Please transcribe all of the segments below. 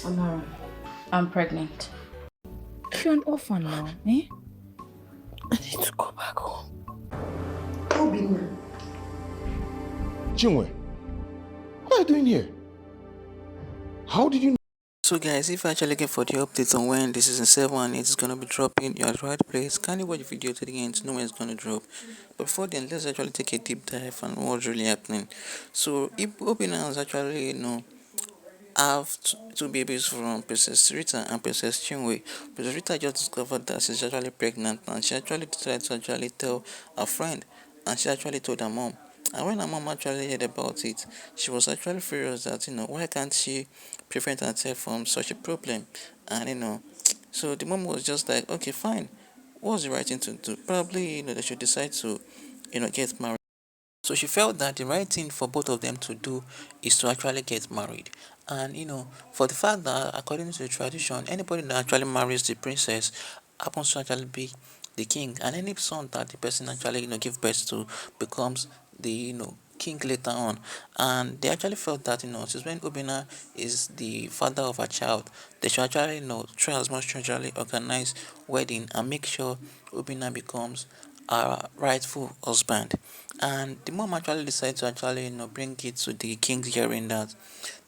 Amara, I'm pregnant. You're an orphan now, eh? I need to go back home. Obinna. Chinwe, what are you doing here? How did you know? So guys, if you're actually looking for the update on when the season 7 is gonna be dropping, you're at the right place. Kindly watch the video to the end to know when it's gonna drop. But before then, let's actually take a deep dive on what's really happening. So Obinna has actually, have two babies from Princess Rita and Princess Chinwe. Princess Rita just discovered that she's actually pregnant and she actually decided to actually tell her friend and she actually told her mom. And when her mom actually heard about it, she was actually furious that, why can't she prevent herself from such a problem? And, so the mom was just like, okay, fine. What's the right thing to do? Probably, they should decide to, get married. So she felt that the right thing for both of them to do is to actually get married. And for the fact that according to the tradition, anybody that actually marries the princess happens to actually be the king. And any son that the person actually give birth to becomes the king later on. And they actually felt that since when Obina is the father of a child, they should actually try as much to actually organize wedding and make sure Obina becomes a rightful husband. And the mom actually decided to actually bring it to the king's hearing that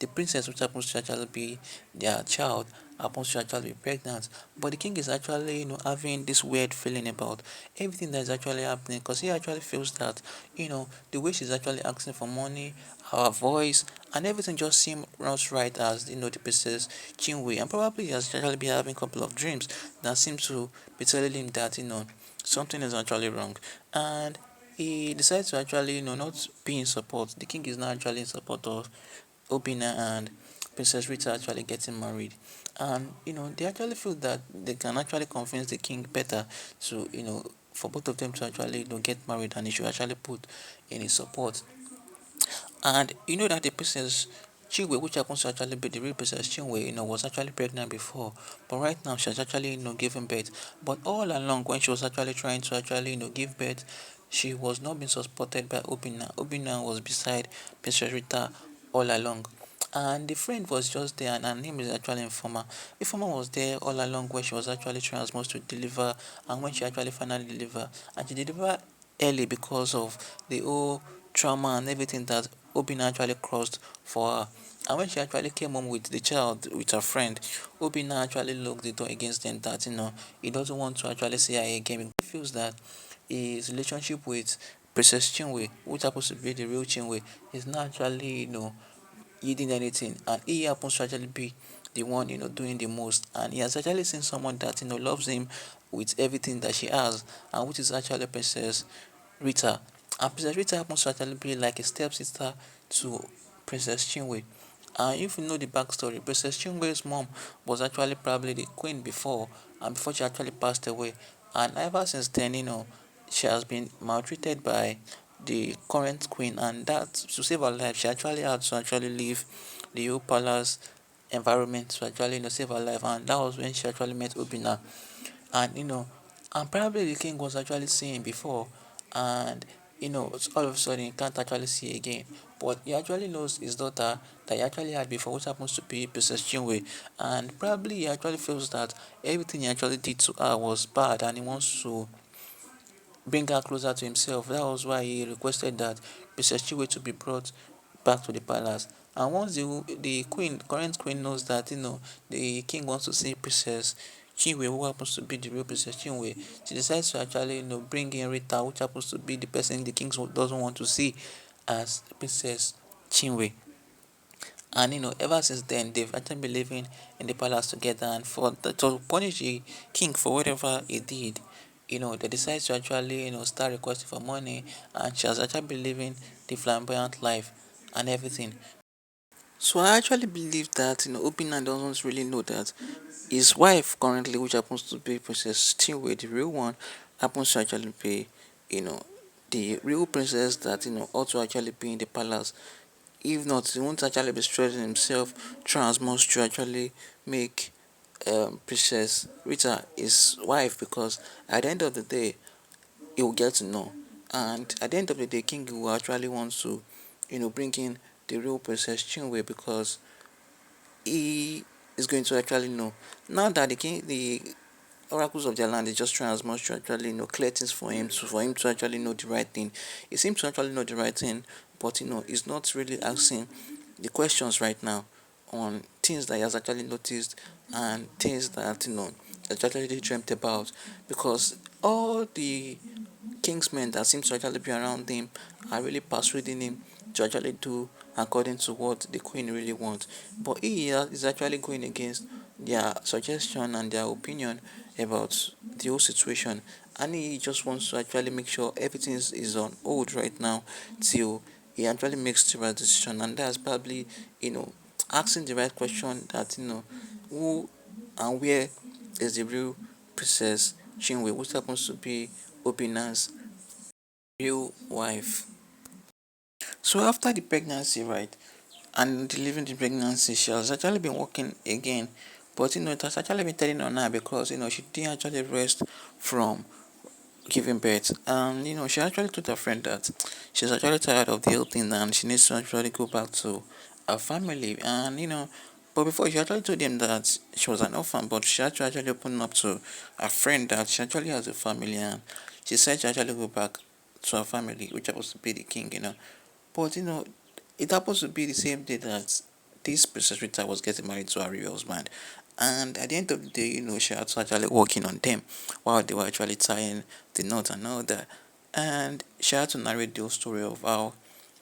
the princess, which happens to actually be their child, happens to actually be pregnant. But the king is actually having this weird feeling about everything that is actually happening, because he actually feels that the way she's actually asking for money, her voice and everything just seems not right as the princess Chinwe. And probably he has actually been having a couple of dreams that seem to be telling him that something is actually wrong. And he decides to actually not be in support. The king is not actually in support of Obina and Princess Rita actually getting married. And they actually feel that they can actually convince the king better to for both of them to actually get married, and he should actually put in his support. And that the princess Chinwe, which happens to actually be the real princess Chinwe, was actually pregnant before, but right now she has actually given birth. But all along, when she was actually trying to actually give birth, she was not being supported by Obina. Obina was beside Princess Rita all along. And the friend was just there, and her name is actually Informer. Informer was there all along when she was actually trying as much to deliver, and when she actually finally delivered, and she delivered early because of the whole trauma and everything that Obina actually crossed for her. And when she actually came home with the child, with her friend, Obina actually locked the door against them that he doesn't want to actually see her again. He feels that his relationship with Princess Chinwe, which happens to be the real Chinwe, is not actually yielding anything, and he happens to actually be the one doing the most. And he has actually seen someone that loves him with everything that she has, and which is actually Princess Rita. And Princess Rita happens to actually be like a stepsister to Princess Chinwe. And if you know the backstory, Princess Chinwe's mom was actually probably the queen before, and before she actually passed away. And ever since then, she has been maltreated by the current queen, and that to save her life, she actually had to actually leave the whole palace environment to actually save her life. And that was when she actually met Obina. And and probably the king was actually seeing before, and all of a sudden he can't actually see again. But he actually knows his daughter that he actually had before, which happens to be Princess Chinwe. And probably he actually feels that everything he actually did to her was bad, and he wants to bring her closer to himself. That was why he requested that Princess Chinwe to be brought back to the palace. And once the queen, current queen, knows that the king wants to see Princess Chinwe, who happens to be the real Princess Chinwe, she decides to actually bring in Rita, which happens to be the person the king doesn't want to see as Princess Chinwe. And ever since then, they've actually been living in the palace together. And to punish the king for whatever he did, they decided to actually start requesting for money, and she has actually been living the flamboyant life and everything. So I actually believe that Obinna doesn't really know that his wife currently, which happens to be Princess Chinwe, the real one, happens to actually be you know the real princess that ought to actually be in the palace. If not, he won't actually be stressing himself trying as much to actually make Princess Rita his wife, because at the end of the day he will get to know, and at the end of the day King will actually want to bring in the real Princess Chinwe, because he is going to actually know. Now that the oracles of their land is just trying as much to actually clear things for him to actually know the right thing. He seems to actually know the right thing, but he's not really asking the questions right now on things that he has actually noticed and things that he actually dreamt about, because all the kingsmen that seems to actually be around him are really persuading him to actually do according to what the queen really wants. But he is actually going against their suggestion and their opinion about the whole situation. And he just wants to actually make sure everything is on hold right now till he actually makes the right decision. And that's probably, asking the right question that, who and where is the real princess Chinwe, which happens to be Obina's real wife. So after the pregnancy, right, and delivering the pregnancy, she has actually been working again. But it has actually been telling on her because she didn't actually rest from giving birth. And she actually told her friend that she's actually tired of the whole thing and she needs to actually go back to her family. And but before she actually told them that she was an orphan, but she had to actually open up to a friend that she actually has a family, and she said she actually go back to her family, which happens to be the king. But it happens to be the same day that this Princess Rita was getting married to her real husband. And at the end of the day, she had to actually working on them while they were actually tying the knot and all that. And she had to narrate the whole story of how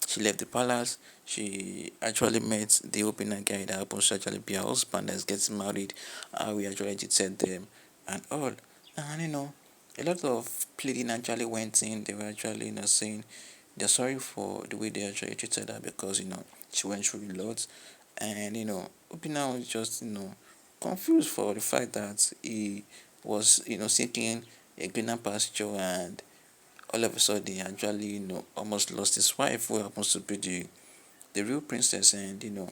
she left the palace. She actually met the opener guy that happens to actually be her husband that's getting married. How we actually said them and all. And a lot of pleading actually went in. They were actually saying they're sorry for the way they actually treated her because she went through a lot. And Obina was just confused for the fact that he was seeking a greener pasture, and all of a sudden he actually almost lost his wife, who happens to be the real princess. And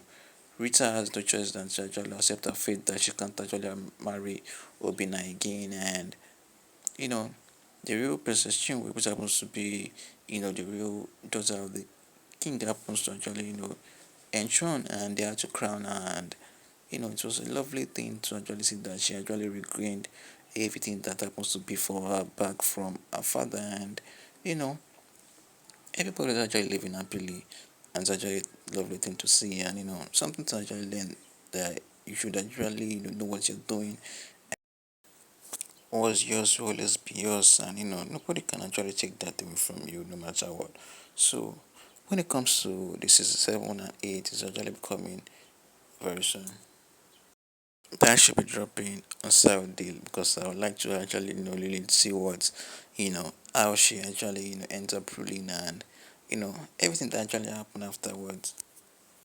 Rita has no choice than to actually accept her fate that she can't actually marry Obina again. And you know the real princess Chinwe, which happens to be the real daughter of the king, that happens to actually enthrone, and they had to crown her. And it was a lovely thing to actually see that she actually regained everything that happens to be for her back from her father. And you know everybody is actually living happily, and it's actually a lovely thing to see. And something to actually learn, that you should actually know what you're doing. What's yours will always be yours, and nobody can actually take that away from you, no matter what. So when it comes to the season 7 and 8, it's actually coming very soon. That should be dropping on Saturday, because I would like to actually really see what how she actually ends up ruling, and everything that actually happened afterwards.